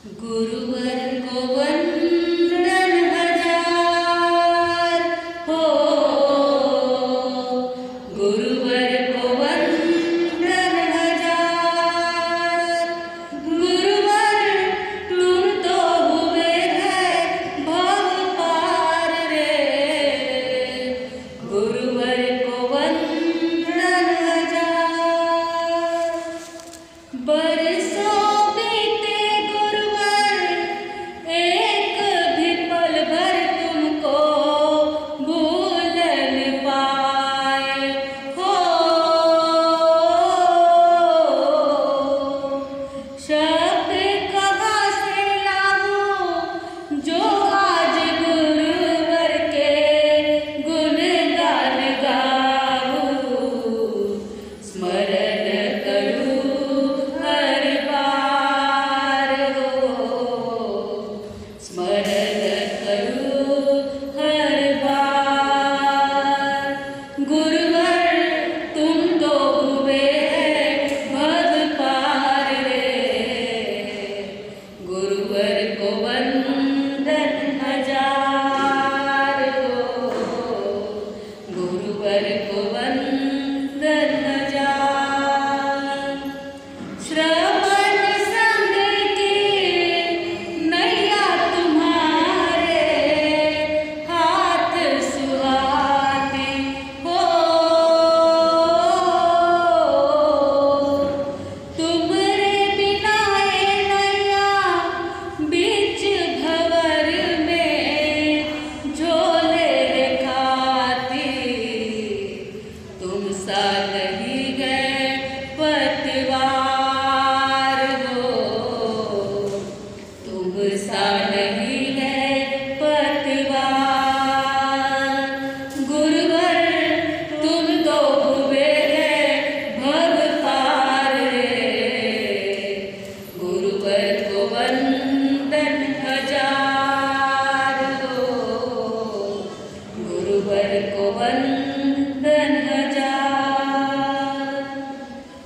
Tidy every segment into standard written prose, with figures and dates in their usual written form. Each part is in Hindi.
गुरुवर को वंदन हजार हो, गुरुवर को वंदन हजार। गुरुवर तुम तो हुए हैं भव पार रे, गुरुवर को वंदन हजार। बरसों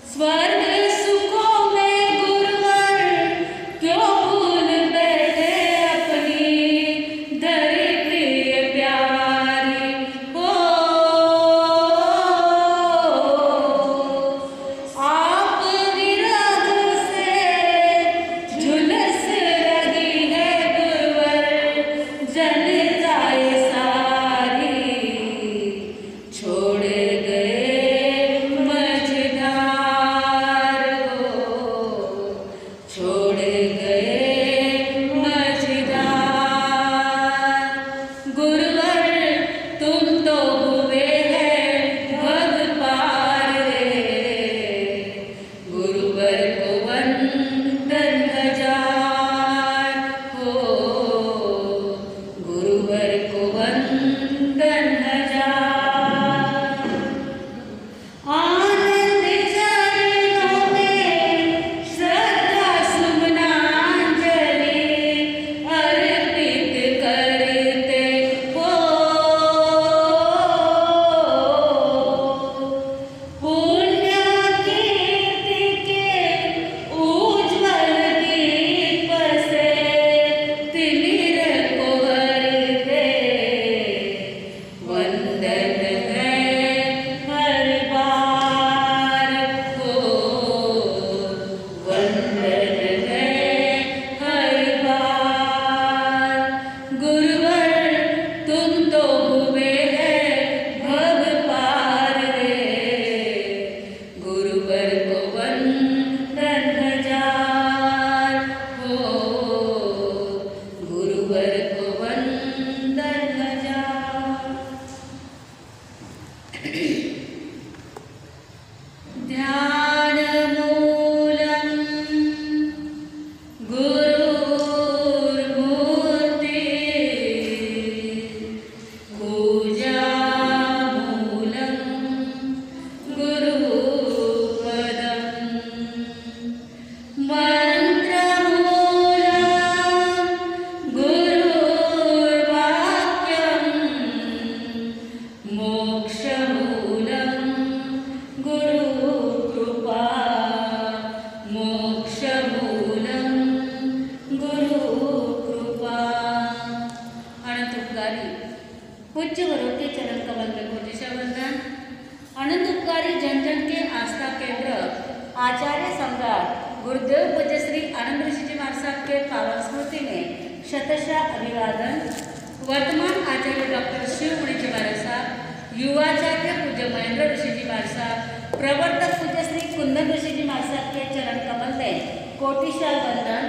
स्वर्ग सुखों में गुरुवर क्यों भूल बैठे गुरुदेव पूज्य श्री आनंद ऋषि जी महाराज साहब के पावन स्मृति में शतशः अभिवादन। वर्तमान आचार्य डॉक्टर शिवमणि जी महाराज साहब, युवाचार्य पूज्य महेंद्र ऋषि जी महाराज साहब, प्रवर्तक पूज्य श्री कुंदन ऋषि जी महाराज साहब के चरण कमल में कोटिशाल वंदन।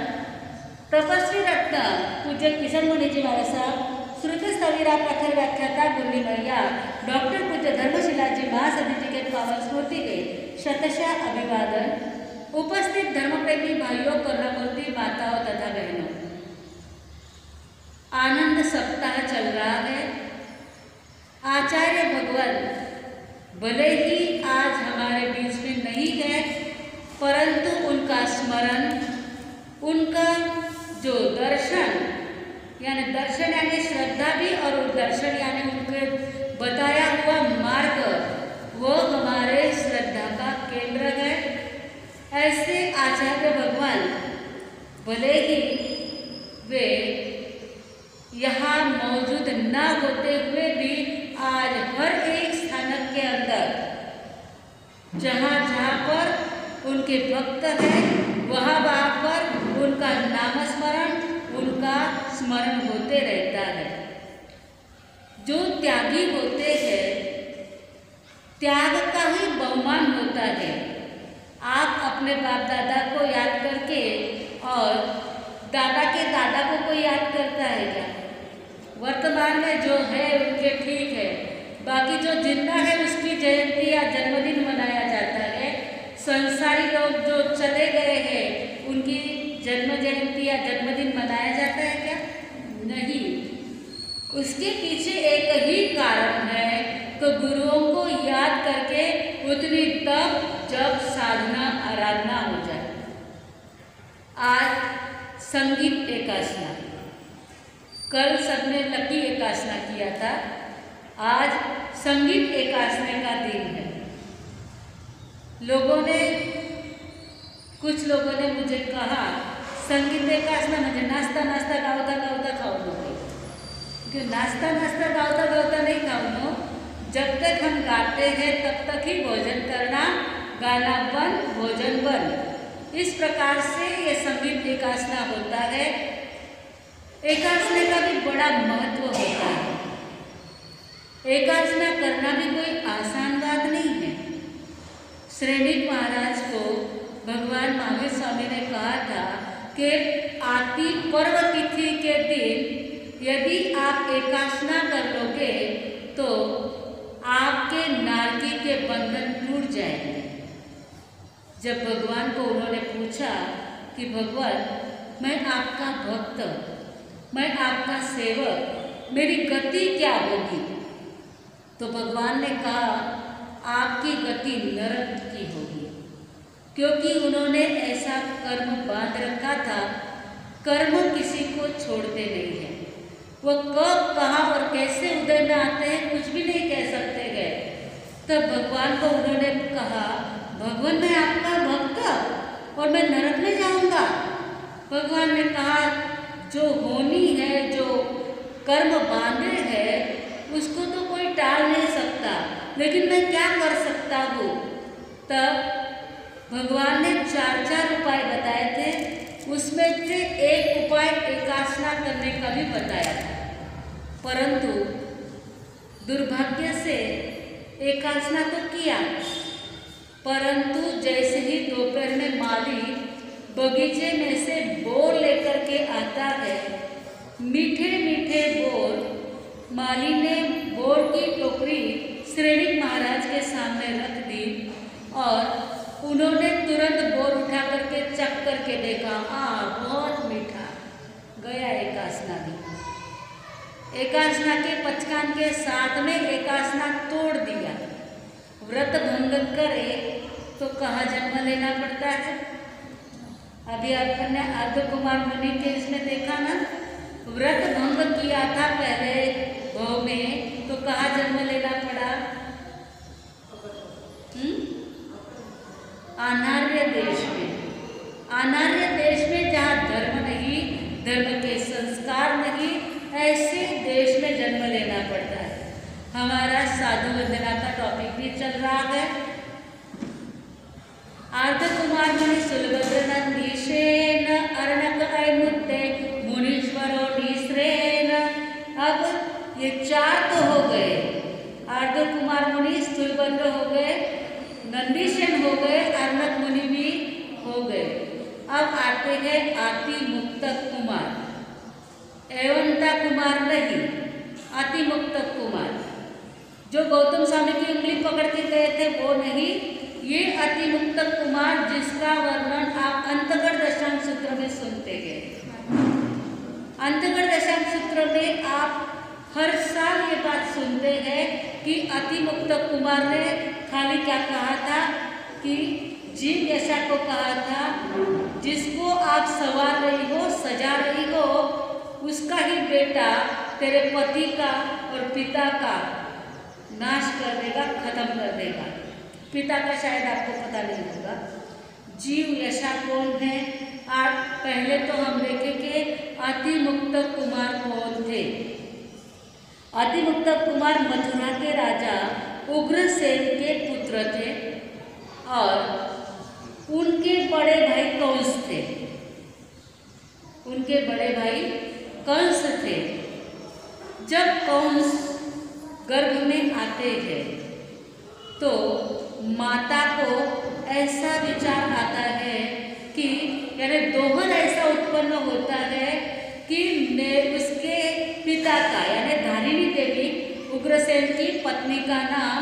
तपस्वी रत्न पूज्य किशन मुनि जी महाराज साहब, श्रुति स्थविरा प्रखर व्याख्याता गुल्ली मैया डॉक्टर पूज्य धर्मशिला जी महासदी जी के पावन स्मृति में शतशः अभिवादन। उपस्थित धर्मप्रेमी भाइयों, कर्णमूर्ति माताओं तथा बहनों, आनंद सप्ताह चल रहा है। आचार्य भगवान भले ही आज हमारे बीच में नहीं है, परंतु उनका स्मरण, उनका जो दर्शन यानी श्रद्धा भी, और दर्शन यानी उनके बताया हुआ मार्ग, वो हमारे श्रद्धा का केंद्र है। ऐसे आचार्य भगवान भले ही वे यहाँ मौजूद न होते हुए भी आज हर एक स्थानक के अंदर जहाँ जहाँ पर उनके भक्त हैं, वहाँ पर उनका नामस्मरण, उनका स्मरण होते रहता है। जो त्यागी होते हैं, त्याग का ही बहुमान होता है। आप अपने बाप दादा को याद करके, और दादा के दादा को कोई याद करता है क्या? वर्तमान में जो है उनके ठीक है, बाकी जो जिंदा है उसकी जयंती या जन्मदिन मनाया जाता है। संसारी लोग जो चले गए हैं उनकी जन्म जयंती या जन्मदिन मनाया जाता है क्या? नहीं। उसके पीछे एक ही कारण है, तो गुरुओं को याद करके उतनी तब जब साधना आराधना हो जाए। आज संगीत एकासना, कल सबने लकी एकासना किया था, आज संगीत एकासना का दिन है। कुछ लोगों ने मुझे कहा संगीत एकासना मुझे नाश्ता गावता खाऊंगा, क्योंकि नाश्ता गावता नहीं खाऊंगा। जब तक हम गाते हैं तब तक ही भोजन करना, गाना बंद, भोजन बंद। इस प्रकार से ये संगीत एकासना होता है। एकासना का भी बड़ा महत्व होता है। एकासना करना भी कोई आसान बात नहीं है। श्रेणिक महाराज को भगवान महावीर स्वामी ने कहा था कि आती पर्व तिथि के दिन यदि आप एकासना कर लोगे तो आपके नारकी के बंधन टूट जाएंगे। जब भगवान को उन्होंने पूछा कि भगवान, मैं आपका भक्त, मैं आपका सेवक, मेरी गति क्या होगी? तो भगवान ने कहा आपकी गति नरक की होगी, क्योंकि उन्होंने ऐसा कर्म बांध रखा था। कर्म किसी को छोड़ते नहीं है। वो कब, कहाँ और कैसे उदय में आते हैं कुछ भी नहीं कह सकते गए। तब भगवान को उन्होंने कहा, भगवान मैं आपका भक्त और मैं नरक में जाऊंगा। भगवान ने कहा जो होनी है, जो कर्म बांधे है, उसको तो कोई टाल नहीं सकता, लेकिन मैं क्या कर सकता हूँ? तब भगवान ने 4 उपाय बताए थे। उसमें से एक उपाय एकासना करने का भी बताया था, परंतु दुर्भाग्य से एकासना तो किया, परंतु जैसे ही दोपहर में माली बगीचे में से बोर लेकर के आता है, मीठे मीठे बोर, माली ने बोर की टोकरी श्रेणिक महाराज के सामने रख दी और उन्होंने तुरंत बोर उठा करके चख करके देखा, बहुत मीठा। गया एकासना भी। एकासना के पचकान के साथ में एकासना तोड़ दिया। व्रत भंग करे तो कहाँ जन्म लेना पड़ता है? अभी आपने आदि कुमार मुनि के इसमें देखा ना, व्रत भंग किया था पहले भव में, तो कहाँ जन्म लेना पड़ा? अनार्य देश में। अनार्य देश में जहाँ धर्म नहीं, धर्म के संस्कार नहीं, ऐसे देश में जन्म लेना पड़ता है। हमारा साधु वंदना का टॉपिक भी चल रहा है। अर्धकुमार मुनि सुलभद्र नंदीशेन अर्णक ऐमुत्ते मुनीश्वरो निश्रेन। अब ये चार तो हो गए, अर्धकुमार मुनि सुलभद्र हो गए, नंदीशेन हो गए, अर्णक मुनि भी हो गए। अब आते हैं अति मुक्तक कुमार, एवंता कुमार नहीं, अति मुक्तक कुमार। जो गौतम स्वामी की उंगली पकड़ के गए थे वो नहीं, ये अति मुक्तक कुमार जिसका वर्णन आप अंतगढ़ दशांश सूत्र में सुनते हैं। अंतगढ़ दशांश सूत्र में आप हर साल ये बात सुनते हैं कि अति मुक्तक कुमार ने खाली क्या कहा था कि जीव यशा को कहा था, जिसको आप संवार रही हो, सजा रही हो, उसका ही बेटा तेरे पति का और पिता का नाश कर देगा, खत्म कर देगा। पिता का शायद आपको पता नहीं होगा। जीव यशा कौन है? आप पहले तो हम देखेंगे अति मुक्तक कुमार कौन थे। अति मुक्तक कुमार मथुरा के राजा उग्रसेन के पुत्र थे और उनके बड़े भाई कंस थे। उनके बड़े भाई कंस थे। जब कंस गर्भ में आते हैं तो माता को ऐसा विचार आता है कि यानी दोहन ऐसा उत्पन्न होता है कि उसके पिता का यानी धारिणी देवी, उग्रसेन की पत्नी का नाम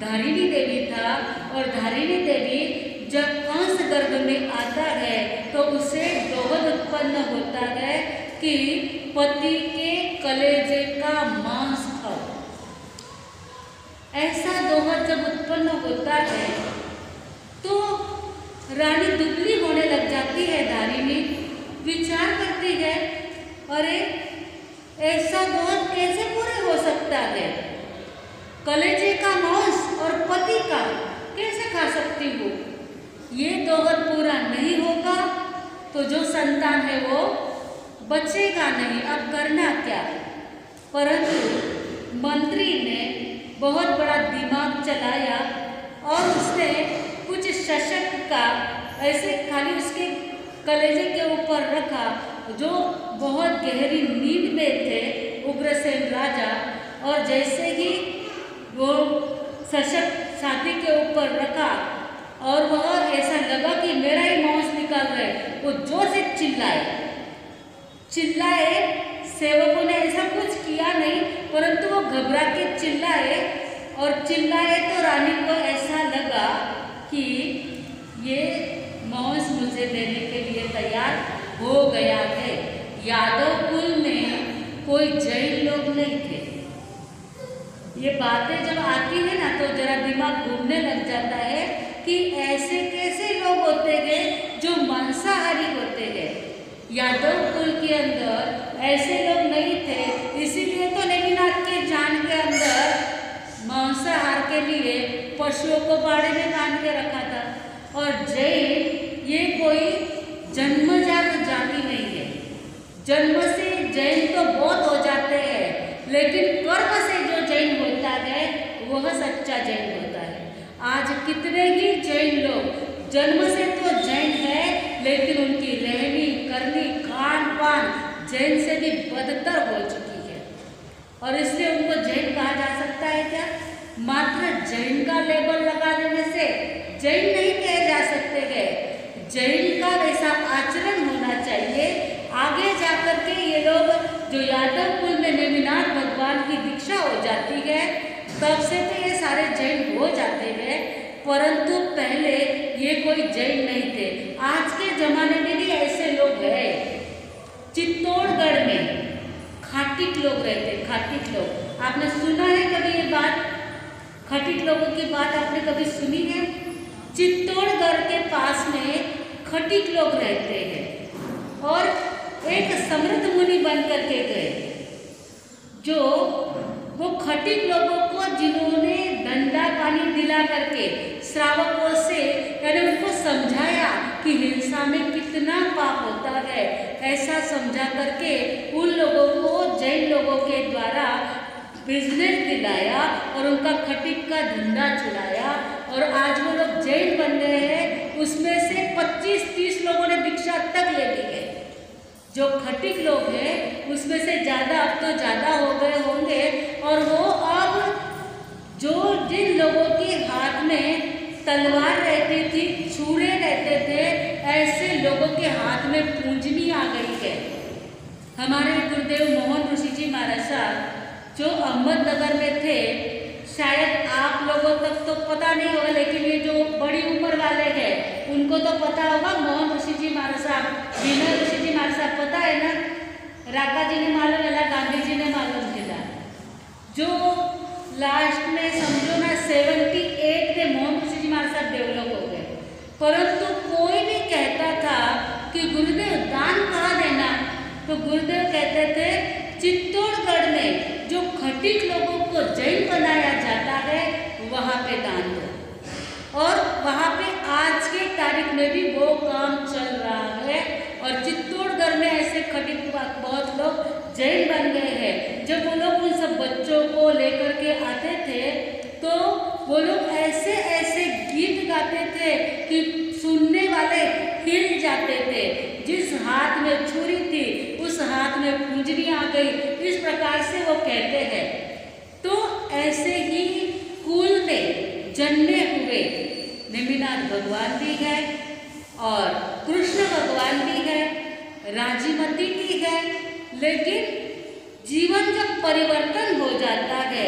धारिणी देवी था, और धारिणी देवी जब कंस गर्भ में आता है तो उसे दोहन उत्पन्न होता है कि पति के कलेजे का मांस खाओ। ऐसा दोहन जब उत्पन्न होता है तो रानी दुबली होने लग जाती है। धारिणी विचार करती है, अरे ऐसा दोहन कैसे पूरे हो सकता है? कलेजे का मांस और पति का कैसे खा सकती हूँ? ये दोहन पूरा नहीं होगा तो जो संतान है वो बचेगा नहीं। अब करना क्या? परंतु मंत्री ने बहुत बड़ा दिमाग चलाया और उसने कुछ शशक का ऐसे खाली उसके कलेजे के ऊपर रखा, जो बहुत गहरी नींद में थे उग्रसेन राजा, और जैसे ही वो शशक छाती के ऊपर रखा और वह ऐसा लगा कि मेरा ही मांस निकाल रहे, वो जोर से चिल्लाए। सेवकों ने ऐसा कुछ किया नहीं, परंतु वो घबरा के चिल्लाए तो रानी को ऐसा लगा कि ये मांस मुझे देने के लिए तैयार हो गया है। यादव कुल में कोई जैन लोग नहीं थे। ये बातें जब आती है ना तो जरा दिमाग घूमने लग जाता है कि ऐसे कैसे लोग होते हैं जो मांसाहारी होते हैं। यादव कुल के अंदर ऐसे लोग नहीं थे, इसीलिए तो नेमिनाथ के जान के अंदर मांसाहार के लिए पशुओं को बाड़े में बांध के रखा था। और जैन ये कोई जन्मजात जाति नहीं है। जन्म से जैन तो बहुत हो जाते हैं, लेकिन कर्म से जो जैन होता है वह सच्चा जैन होता है। आज कितने ही जैन लोग जन्म से तो जैन है, लेकिन उनकी रहनी करनी खान पान जैन से भी बदतर हो चुकी है, और इसलिए उनको जैन कहा जा सकता है क्या? मात्र जैन का लेबल लगा देने से जैन नहीं कहे जा सकते हैं। जैन का वैसा आचरण होना चाहिए। आगे जाकर के ये लोग जो यादव कुल में नेमिनाथ भगवान की दीक्षा हो जाती है, तब से तो ये सारे जैन हो जाते हैं, परंतु पहले ये कोई जैन नहीं थे। आज के जमाने में भी ऐसे लोग हैं। चित्तौड़गढ़ में खाटिक लोग रहते, खाटिक लोग। आपने सुना है कभी ये बात? खटिक लोगों की बात आपने कभी सुनी है? चित्तौड़गढ़ के पास में खटिक लोग रहते हैं और एक समृद्ध मुनि बन करके गए, जो वो खटिक लोगों को जिन्होंने डंडा पानी दिला करके श्रावकों से यानी उनको समझाया कि हिंसा में कितना पाप होता है, ऐसा समझा करके उन लोगों को जैन लोगों के द्वारा बिजनेस दिलाया और उनका खटिक का धंधा चलाया, और आज वो लोग जैन बन गए हैं। उसमें से 25-30 लोगों ने दीक्षा तक ले ली है। जो खटिक लोग हैं उसमें से ज़्यादा, अब तो ज़्यादा हो गए होंगे, और वो अब जो जिन लोगों के हाथ में तलवार रहती थी, छुरे रहते थे, ऐसे लोगों के हाथ में पूंजनी आ गई है। हमारे गुरुदेव मोहन ऋषि जी महाराज साहब जो अहमदनगर में थे, शायद आप लोगों तक तो पता नहीं होगा, लेकिन ये जो बड़ी उम्र वाले हैं उनको तो पता होगा। मोहन ऋषि जी महाराज साहब, विनय ऋषि जी महाराज साहब पता है ना, राका जी ने मालूम है, गांधी जी ने मालूम है, जो लास्ट में समझो ना 78 में मोहन ऋषि जी महाराज साहब डेवलप हो गए। परंतु कोई भी कहता था कि गुरुदेव दान कहाँ देना, तो गुरुदेव कहते थे चित्तौड़गढ़ में जो खटिक लोगों को जैन बनाया जाता है वहाँ पे दान दो। और वहाँ पे आज के तारीख में भी वो काम चल रहा है, और चित्तौड़गढ़ में ऐसे खटिक बहुत लोग जैन बन गए हैं। जब वो लोग उन सब बच्चों को लेकर के आते थे तो वो लोग ऐसे ऐसे गीत गाते थे कि सुनने वाले हिल जाते थे। जिस हाथ में छुरी थी उस हाथ में पूंजनी आ गई, इस प्रकार से वो कहते हैं। तो ऐसे ही कुल में जन्मे हुए नेमिनाथ भगवान भी है और कृष्ण भगवान भी है, राजीमती भी है, लेकिन जीवन जब परिवर्तन हो जाता है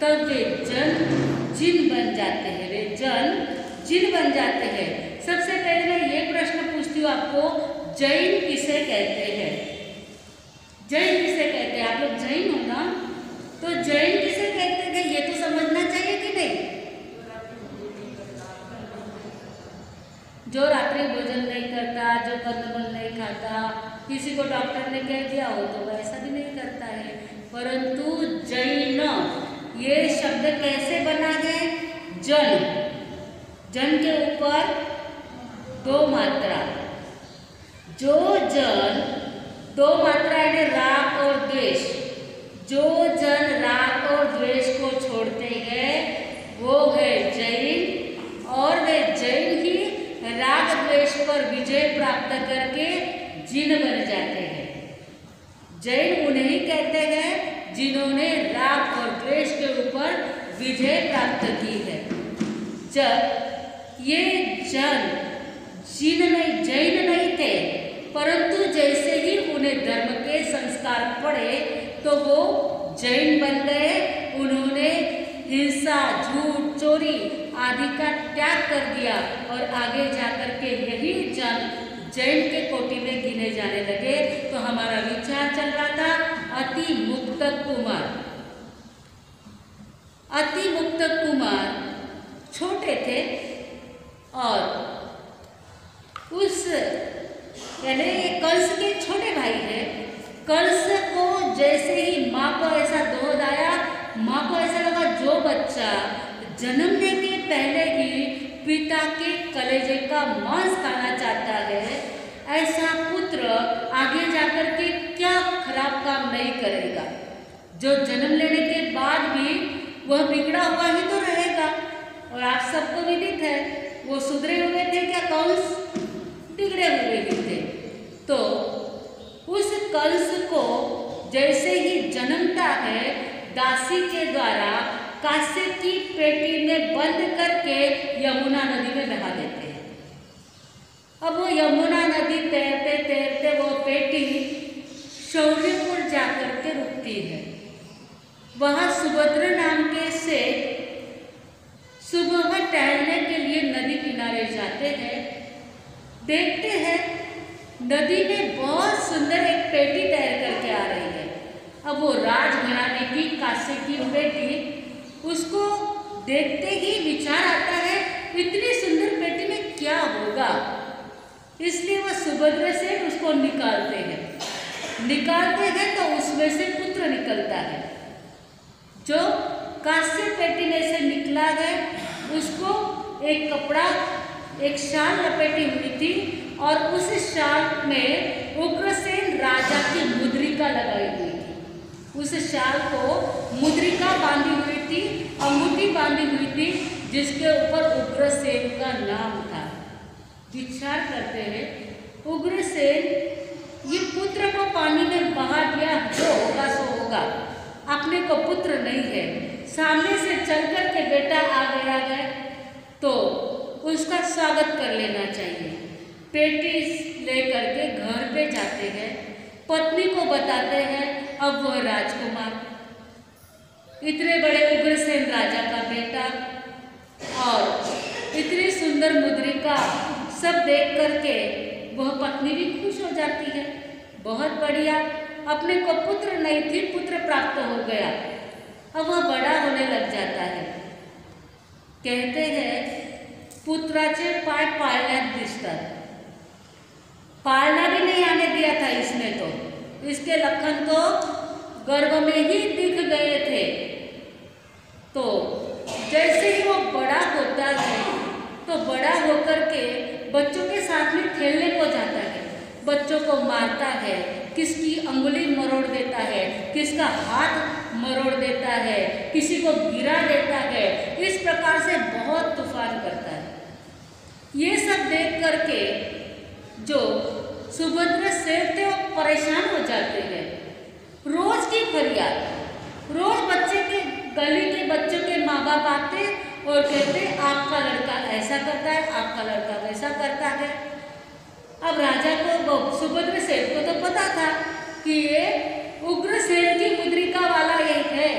तब वे जन जिन बन जाते हैं, वे जन जिन बन जाते हैं। सबसे पहले मैं ये प्रश्न पूछती हूँ आपको, जैन किसे कहते हैं? जैन किसे कहते हैं? आप लोग जैन हो ना, तो जैन किसे कहते हैं ये तो समझना चाहिए कि नहीं? जो रात्रि भोजन नहीं करता, जो कंदमूल नहीं खाता, किसी को डॉक्टर ने कह दिया हो तो वैसा भी नहीं करता है। परंतु जैन ये शब्द कैसे बना है? जन, जन के ऊपर दो मात्रा, जो जन, दो मात्रा यानी राग और द्वेष, जो जन राग और द्वेष को छोड़ते हैं वो है जैन, और वे जैन ही राग द्वेष पर विजय प्राप्त करके जिन बन जाते हैं। जैन उन्हें कहते हैं जिन्होंने राग और द्वेष के ऊपर विजय प्राप्त की है। जब ये जन जैन नहीं थे, परंतु जैसे ही उन्हें धर्म के संस्कार पड़े तो वो जैन बन गए। उन्होंने हिंसा, झूठ, चोरी आदि का त्याग कर दिया और आगे जाकर के यही जन जैन के कोटि में गिने जाने लगे। तो हमारा विचार चल रहा था अति मुक्त कुमार। अति मुक्त कुमार छोटे थे और उस यानी कंस के छोटे भाई हैं। कंस को जैसे ही माँ को ऐसा दोहद आया, माँ को ऐसा लगा जो बच्चा जन्मने के पहले ही पिता के कलेजे का मांस खाना चाहता है, ऐसा पुत्र आगे जाकर के क्या खराब काम नहीं करेगा। जो जन्म लेने के बाद भी वह बिगड़ा हुआ ही तो रहेगा। और आप सबको विदित है वो सुधरे हुए थे क्या? कंस बिगड़े हुए ही थे। तो उस कंस को जैसे ही जन्मता है, दासी के द्वारा कांसे की पेटी में बंद करके यमुना नदी में बहा देते हैं। अब वो यमुना नदी तैरते तैरते वो पेटी शौर्यपुर जाकर के रुकती है। वहाँ सुभद्र नाम के से सुबह टहलने के लिए नदी किनारे जाते हैं। देखते हैं नदी में बहुत सुंदर एक पेटी तैर करके आ रही है। अब वो राजघराने की कांसे की पेटी, उसको देखते ही विचार आता है इतनी सुंदर पेटी में क्या होगा, इसलिए वह सुभद्र से उसको निकालते हैं। तो उसमें से पुत्र निकलता है। जो कांस्य पेटी में से निकला है उसको एक कपड़ा, एक शाल लपेटी हुई थी और उस शाल में उग्रसेन राजा की मुद्रिका लगाई हुई थी। उस शाल को मुद्रिका बांधी हुई थी, अंगूठी बांधी हुई थी, जिसके ऊपर उग्रसेन का नाम था। विचार करते हैं, उग्रसेन ये पुत्र को पानी में बहा दिया, जो होगा सो होगा, अपने को पुत्र नहीं है, सामने से चलकर के बेटा आ गया है तो उसका स्वागत कर लेना चाहिए। पेटी लेकर के घर पे जाते हैं, पत्नी को बताते हैं, अब वह राजकुमार, इतने बड़े उग्रसेन राजा का बेटा और इतनी सुंदर मुद्रिका, सब देख करके वह पत्नी भी खुश हो जाती है। बहुत बढ़िया, अपने को पुत्र नहीं थी, पुत्र प्राप्त हो गया। अब वह बड़ा होने लग जाता है। कहते हैं पुत्राचे पाय पाळण्यात दिसतात, पालना भी नहीं आने दिया था इसने, तो इसके लखन तो गर्भ में ही दिख गए थे। तो जैसे ही वो बड़ा होता है तो बड़ा होकर के बच्चों के साथ में खेलने को जाता है, बच्चों को मारता है, किसकी अंगुली मरोड़ देता है, किसका हाथ मरोड़ देता है, किसी को गिरा देता है, इस प्रकार से बहुत तूफान करता है। ये सब देख करके जो सुभद्रा सेठ थे वो परेशान हो जाते हैं। रोज की फरियाद, रोज बच्चे के गली के बच्चों के माँ बाप आते और कहते आपका लड़का ऐसा करता है, आपका लड़का वैसा करता है। अब राजा को, सुभद्रा सेठ को तो पता था कि ये उग्रसेन की मुद्रिका वाला एक है,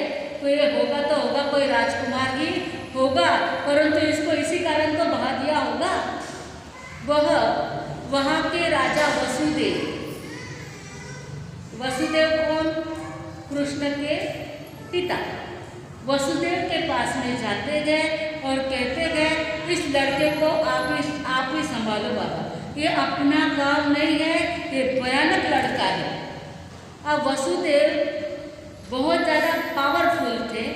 तो ये होगा तो होगा, कोई राजकुमार ही होगा, परंतु इसको इसी कारण तो बहा दिया होगा। वह वहाँ के राजा वसुदेव, वसुदेव कौन? कृष्ण के पिता। वसुदेव के पास में जाते गए और कहते गए इस लड़के को आप ही संभालो बाबा, ये अपना काम नहीं है, ये भयानक लड़का है। अब वसुदेव बहुत ज़्यादा पावरफुल थे।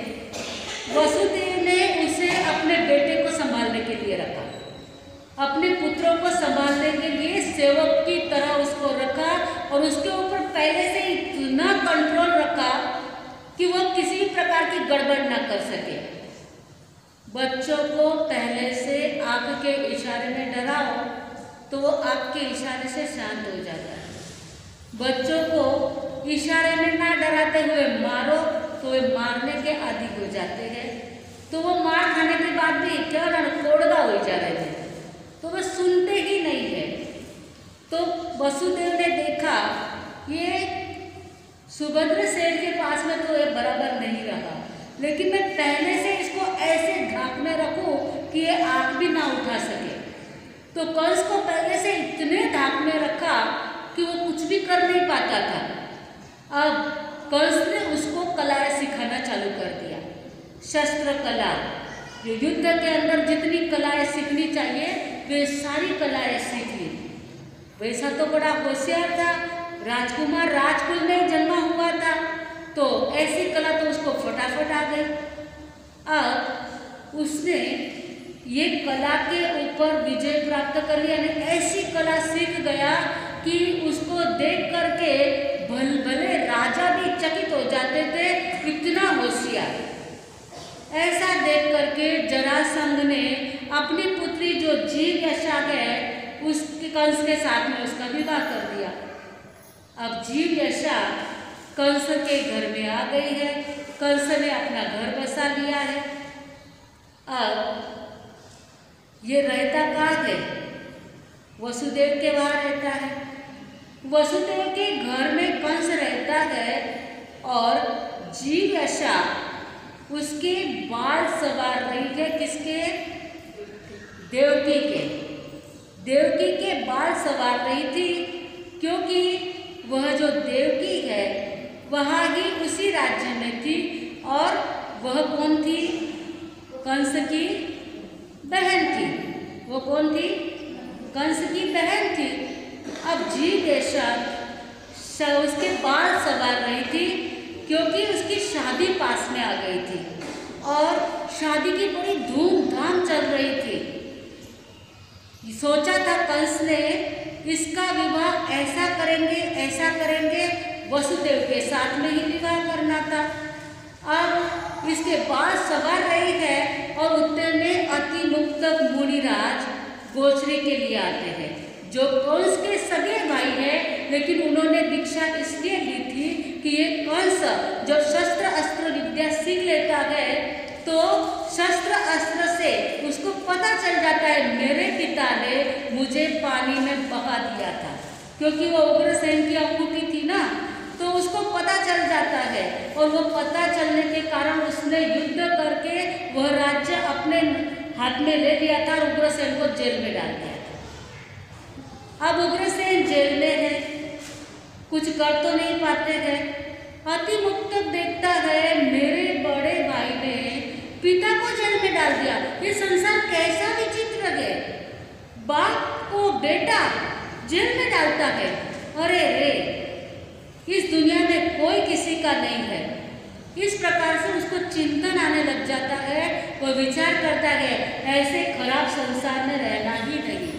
वसुदेव ने उसे अपने बेटे को संभालने के लिए रखा, अपने पुत्रों को संभालने के लिए सेवक की तरह उसको रखा और उसके ऊपर पहले से इतना कंट्रोल रखा कि वह किसी प्रकार की गड़बड़ ना कर सके। बच्चों को पहले से आंख के इशारे में डराओ तो वो आंख के इशारे से शांत हो जाता है। बच्चों को इशारे में ना डराते हुए मारो तो वे मारने के आदी हो जाते हैं। तो वो मार खाने के बाद भी क्या कोड़गा हो जा रहे थे, तो वह सुनते ही नहीं है। तो वसुदेव ने देखा ये सुभद्रा सेठ के पास में तो ये बराबर नहीं रहा, लेकिन मैं पहले से इसको ऐसे ढाक में रखूं कि ये आंख भी ना उठा सके। तो कंस को पहले से इतने ढाक में रखा कि वो कुछ भी कर नहीं पाता था। अब कंस ने उसको कलाएं सिखाना चालू कर दिया, शस्त्र कला, युद्ध के अंदर जितनी कलाएं सीखनी चाहिए वे सारी कलाएं सीख ली। वैसा तो बड़ा होशियार था, राजकुमार राजकुल में जन्मा हुआ था, तो ऐसी कला तो उसको फटाफट आ गई। अब उसने ये कला के ऊपर विजय प्राप्त कर लिया, यानी ऐसी कला सीख गया कि उसको देख करके भले राजा भी चकित हो जाते थे, इतना होशियार। ऐसा देख करके जरासंध ने अपनी पुत्री जो जीवयशा है उसके कंस के साथ में उसका विवाह कर दिया। अब जीवयशा कंस के घर में आ गई है, कंस ने अपना घर बसा लिया है। अब ये रहता कहाँ है? वसुदेव के वहाँ रहता है। वसुदेव के घर में कंस रहता है और जीवयशा उसके बाल सवार रही है। किसके? देवकी के। देवकी के बाल सवार रही थी, क्योंकि वह जो देवकी है वहाँ ही उसी राज्य में थी और वह कौन थी? कंस की बहन थी। वो कौन थी? कंस की बहन थी। अब जीवयशा उसके बाल सवार रही थी, क्योंकि उसकी शादी पास में आ गई थी और शादी की बड़ी धूमधाम चल रही थी। सोचा था कंस ने इसका विवाह ऐसा करेंगे, वसुदेव के साथ में ही विवाह करना था। अब इसके बाल सवार रही है और उतने में अति मुक्त मुनिराज गोचरी के लिए आते हैं, जो कंस के सगे भाई हैं, लेकिन उन्होंने दीक्षा इसलिए ली थी कि ये कंस जब शस्त्र अस्त्र विद्या सीख लेता है तो शस्त्र अस्त्र से उसको पता चल जाता है मेरे पिता ने मुझे पानी में बहा दिया था, क्योंकि वो उग्रसेन की अंगूठी थी ना, तो उसको पता चल जाता है। और वो पता चलने के कारण उसने युद्ध करके वह राज्य अपने हाथ में ले लिया था और उग्रसेन को जेल में डाल दिया था। अब उग्रसेन जेल में है, कुछ कर तो नहीं पाते हैं। अतिमुक्तक देखता है मेरे बड़े भाई ने पिता को जेल में डाल दिया, ये संसार कैसा विचित्र है, बाप को बेटा जेल में डालता है, अरे रे इस दुनिया में कोई किसी का नहीं है। इस प्रकार से उसको चिंतन आने लग जाता है, वो विचार करता है ऐसे खराब संसार में रहना ही नहीं।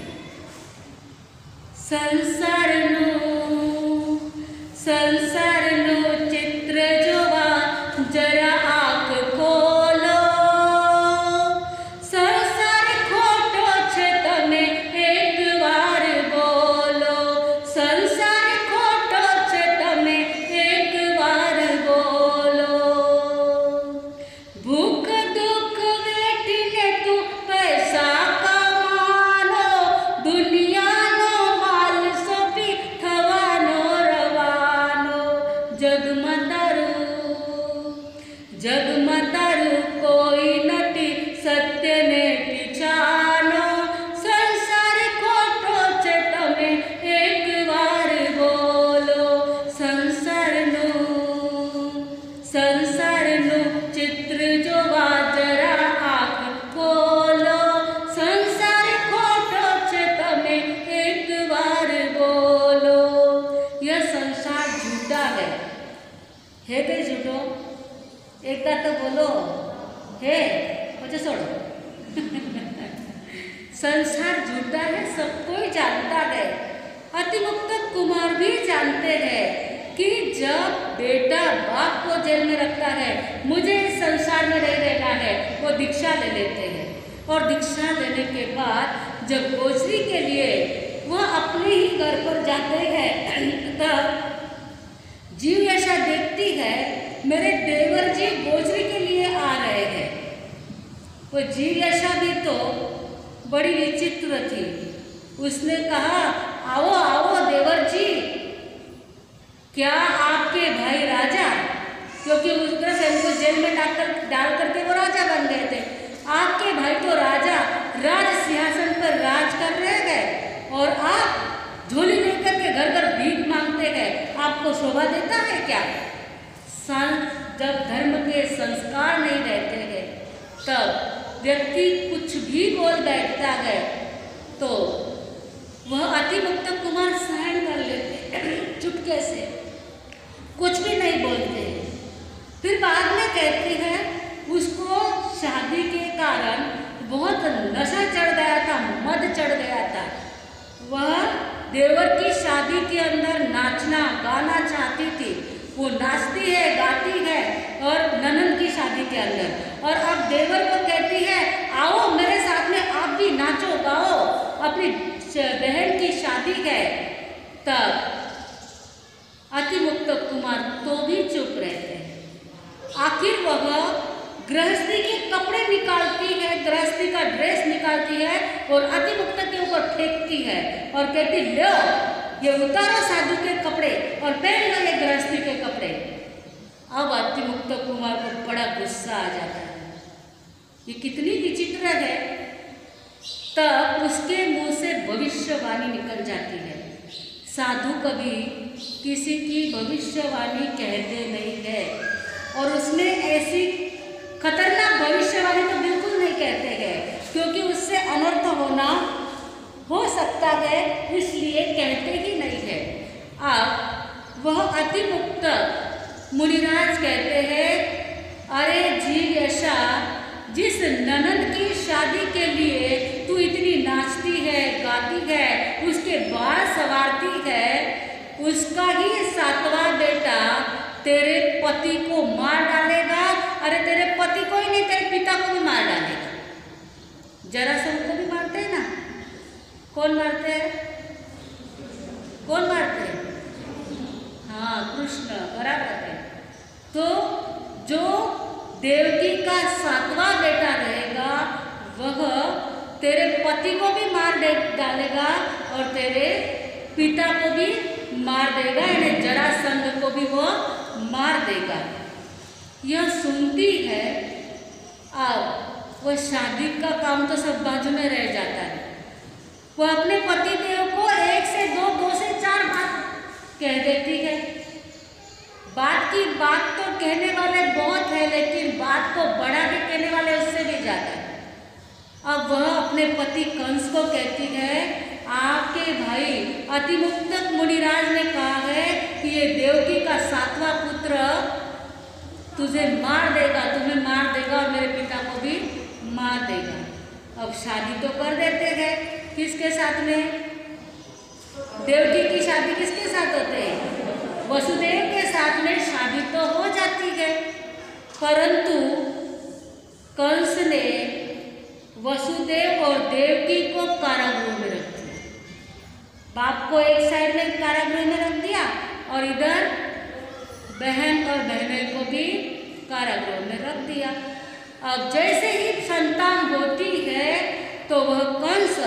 संसार नो चित्र जोवा जरा आँख खोलो, संसार खोटो छे तमे एक बार बोलो, संसार खोटो छे तमे एक बार बोलो, भूख दुख वेठीने तू पैसा कमानो, दुनिया जगमतारू कोई नटी सत्य ने पिछानो, संसार खोटो छे तमे एक बार बोलो, संसार नु चित्र जोवा जरा आँख खोलो, संसार खोटो छे तमे एक बार बोलो। यह संसार झूठा है कि झूठो? एक बार तो बोलो है, मुझे छोड़ो। संसार झूठा है, सब कोई जानता है। अतिमुक्तक कुमार भी जानते हैं कि जब बेटा बाप को जेल में रखता है, मुझे इस संसार में नहीं रहना है, वो दीक्षा ले लेते हैं। और दीक्षा लेने के बाद जब गोचरी के लिए वह अपने ही घर पर जाते हैं, तब जीवयशा देखती है मेरे देवर जी गोचरी के लिए आ रहे हैं। वो जीवयशा भी तो बड़ी विचित्र थी। उसने कहा आओ आओ देवर जी, क्या आपके भाई राजा, क्योंकि उग्रसेन को जेल में डाल करके वो राजा बन गए थे, आपके भाई तो राजा राज सिंहासन पर राज कर रहे हैं और आप झोली लेकर के घर घर भीख मांगते हैं, आपको शोभा देता है क्या? जब धर्म के संस्कार नहीं रहते हैं तब व्यक्ति कुछ भी बोल बैठता है तो वह अतिमुक्तक कुमार सहन कर लेते हैं, चुपके से कुछ भी नहीं बोलते। फिर बाद में कहती है उसको शादी के कारण बहुत नशा चढ़ गया था, मद चढ़ गया था। वह देवर की शादी के अंदर नाचना गाना चाहती थी, वो नाचती है गाती है और ननद की शादी के अंदर, और अब देवर को कहती है आओ मेरे साथ में आप भी नाचो गाओ, अपनी बहन की शादी है। तब अतिमुक्तक कुमार तो भी चुप रहते हैं। आखिर वह गृहस्थी के कपड़े निकालती है, गृहस्थी का ड्रेस निकालती है और अतिमुक्तक के ऊपर फेंकती है और कहती लो ये उतारो साधु के कपड़े और पहन लो ये गृहस्थी के कपड़े। अब अतिमुक्तक कुमार को बड़ा गुस्सा आ जाता है, ये कितनी विचित्र है। तब उसके मुंह से भविष्यवाणी निकल जाती है। साधु कभी किसी की भविष्यवाणी कहते नहीं है, और उसने ऐसी खतरनाक भविष्यवाणी तो बिल्कुल नहीं कहते हैं, क्योंकि उससे अनर्थ होना हो सकता है, इसलिए कहते ही नहीं है। अब वह अतिमुक्तक मुनिराज कहते हैं अरे जीवयशा, जिस ननद की शादी के लिए तू इतनी नाचती है गाती है, उसके बाल संवारती है, उसका ही 7वां बेटा तेरे पति को मार डालेगा। अरे तेरे पति को ही नहीं, तेरे पिता को भी मार डालेगा। जरासंध को भी मारते हैं ना, कौन मारते हैं? कौन मारते हैं? हाँ, कृष्ण, बराबर है। तो जो देवकी का 7वां बेटा रहेगा वह तेरे पति को भी मार डालेगा और तेरे पिता को भी मार देगा, यानी जरासंध को भी वो मार देगा। यह सुनती है। अब वह शादी का काम तो सब बाजू में रह जाता है। वह अपने पति देव को 1 से 2, 2 से 4 बात कह देती है। बात की बात तो कहने वाले बहुत है, लेकिन बात को बढ़ा के कहने वाले उससे भी ज़्यादा है। अब वह अपने पति कंस को कहती है, आपके भाई अतिमुक्तक मुनिराज ने कहा है कि ये देवकी का 7वां पुत्र तुझे मार देगा, तुम्हें मार देगा और मेरे पिता को भी मार देगा। अब शादी तो कर देते हैं, किसके साथ में? देवकी की शादी किसके साथ होते हैं? वसुदेव के साथ में शादी तो हो जाती है, परंतु कंस ने वसुदेव और देवकी को कारागृह में रख दिया। बाप को एक साइड में कारागृह में रख दिया और इधर बहन और बहनोई को भी कारागृह में रख दिया। अब जैसे ही संतान होती है तो वह कंस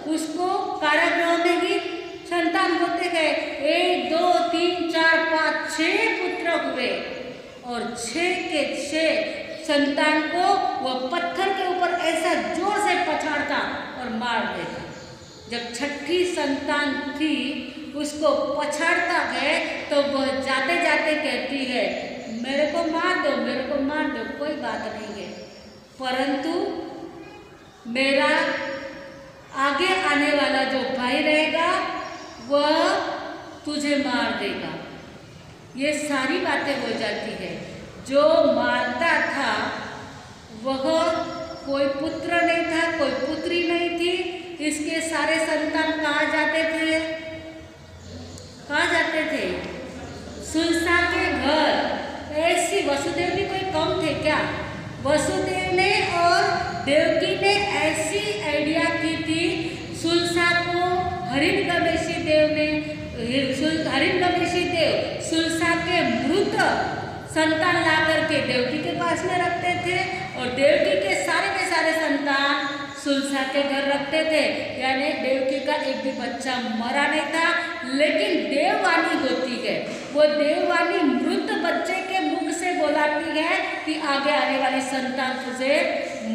उसको कारागृह में ही संतान होते गए। 1, 2, 3, 4, 5, 6 पुत्र हुए और 6 के 6 संतान को वह पत्थर के ऊपर ऐसा जोर से पछाड़ता और मार देता। जब 6ठी संतान थी उसको पछाड़ता है तो वह जाते जाते कहती है, मेरे को मार दो, मेरे को मार दो, कोई बात नहीं है, परंतु मेरा आगे आने वाला जो भाई रहेगा वह तुझे मार देगा। ये सारी बातें हो जाती है। जो मारता था वह कोई पुत्र नहीं था, कोई पुत्री नहीं थी। इसके सारे संतान कहाँ जाते थे? कहाँ जाते थे? सुलसा के घर। ऐसी वसुदेव भी कोई कम थे क्या? वसुदेव ने और देवकी ने ऐसी आइडिया की थी। सुलसा को हरिणगमेशी देव ने हरिणगमेशी देव सुलसा के मृत संतान ला करके देवकी के पास में रखते थे और देवकी के सारे संतान सुलसा के घर रखते थे। यानी देवकी का एक भी बच्चा मरा नहीं था, लेकिन देववाणी होती है। वो देववाणी मृत बच्चे के मुख से बोलाती है कि आगे आने वाली संतान तुझे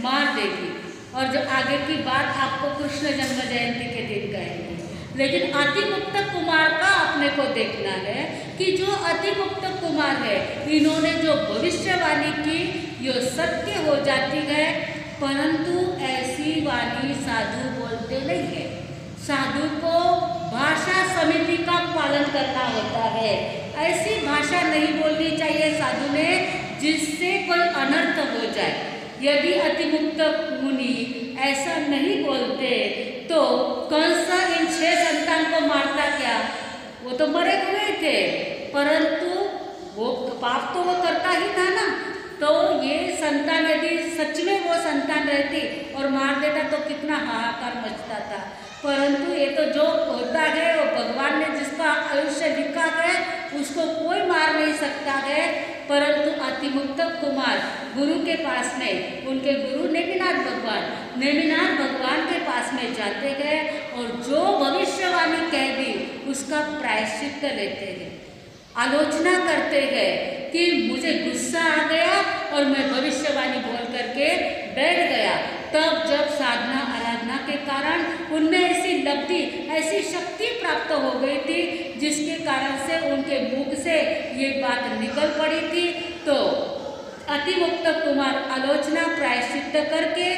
मार देगी। और जो आगे की बात आपको कृष्ण जन्म जयंती के दिन कहेंगे। लेकिन अतिमुक्तक कुमार का अपने को देखना है कि जो अतिमुक्तक कुमार है, इन्होंने जो भविष्यवाणी की यो सत्य हो जाती है, परंतु ऐसी वाणी साधु बोलते नहीं है। साधु को भाषा समिति का पालन करना होता है। ऐसी भाषा नहीं बोलनी चाहिए साधु ने जिससे कोई अनर्थ हो जाए। यदि अतिमुक्तक मुनि ऐसा नहीं बोलते तो कंस इन 6 संतान को मारता क्या? वो तो मरे हुए थे, परंतु वो पाप तो वो करता ही था ना। तो ये संतान यदि सच में वो संतान रहती और मार देता तो कितना हाहाकार मचता था। परंतु ये तो जो होता है वो भगवान ने जिसका आयुष्य लिखा है उसको कोई मार नहीं सकता है। परंतु अतिमुक्तक कुमार गुरु के पास में, उनके गुरु नेमिनाथ भगवान के पास में जाते गए और जो भविष्यवाणी कह दी उसका प्रायश्चित्त लेते गए। आलोचना करते गए कि मुझे गुस्सा आ गया और मैं भविष्यवाणी बोल करके बैठ गया। तब जब साधना आराधना के कारण उनमें ऐसी लब्धि, ऐसी शक्ति प्राप्त हो गई थी जिसके कारण से उनके मुख से ये बात निकल पड़ी थी। तो अतिमुक्तक कुमार आलोचना प्रायश्चित्त करके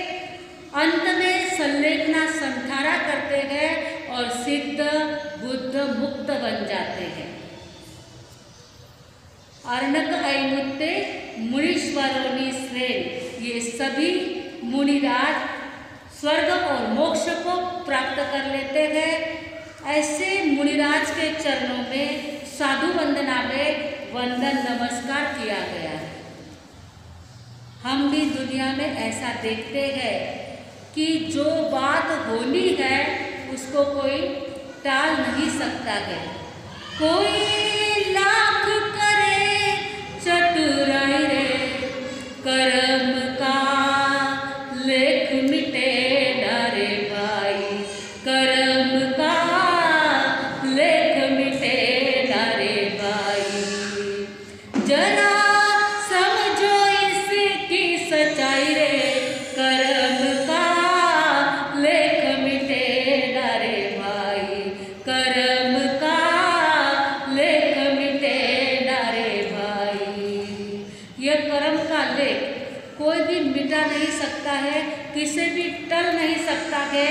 अंत में संलेखना संधारा करते गए और सिद्ध बुद्ध मुक्त बन जाते हैं। अर्णक ऐमुत्ते मुनीश्वरोनी श्रेण, ये सभी मुनिराज स्वर्ग और मोक्ष को प्राप्त कर लेते हैं। ऐसे मुनिराज के चरणों में साधु वंदना में वंदन नमस्कार किया गया है। हम भी दुनिया में ऐसा देखते हैं कि जो बात होनी है उसको कोई टाल नहीं सकता है। कोई लाख करे चतुराई रे, कर्म का लेख मिटे ना रे भाई, कर्म का लेख मिटे ना रे भाई। जरा समझो इसकी सच्चाई रे, कर्म का लेख मिटे ना रे भाई, कर्म का लेख मिटे ना रे भाई। यह कर्म का लेख कोई भी मिटा नहीं सकता है, किसे भी टल नहीं सकता है।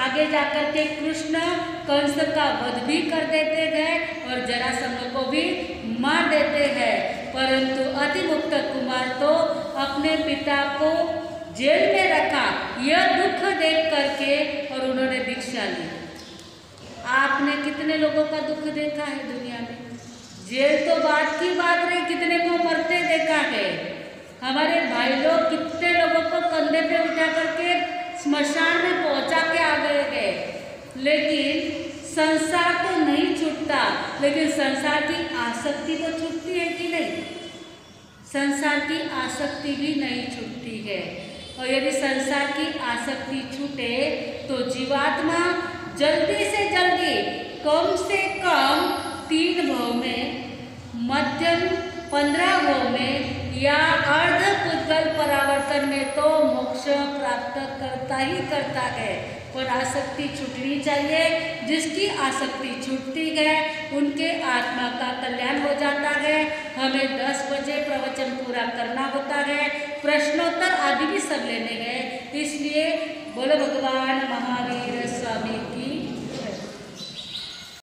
आगे जाकर के कृष्ण कंस का वध भी कर देते हैं और जरासंध को भी मार देते हैं, परंतु अतिमुक्त कुमार तो अपने पिता को जेल में रखा यह दुख देख करके और उन्होंने दीक्षा ली। आपने कितने लोगों का दुख देखा है दुनिया में? जेल तो बात की बात रही, कितने को मरते देखा है। हमारे भाई लोग कितने लोगों को कंधे पे उठा करके स्मशान में पहुंचा के आ गए हैं। लेकिन संसार तो नहीं छूटता, लेकिन संसार की आसक्ति तो छूटती है कि नहीं? संसार की आसक्ति भी नहीं छूटती है। और यदि संसार की आसक्ति छूटे तो जीवात्मा जल्दी से जल्दी कम से कम 3 भव में, मध्यम 15 भव में या अर्ध पुद्गल परावर्तन में तो मोक्ष प्राप्त करता ही करता है। पर आसक्ति छूटनी चाहिए। जिसकी आसक्ति छूटती है उनके आत्मा का कल्याण हो जाता है। हमें 10 बजे प्रवचन पूरा करना होता है, प्रश्नोत्तर आदि भी सब लेने हैं। इसलिए बोलो भगवान महावीर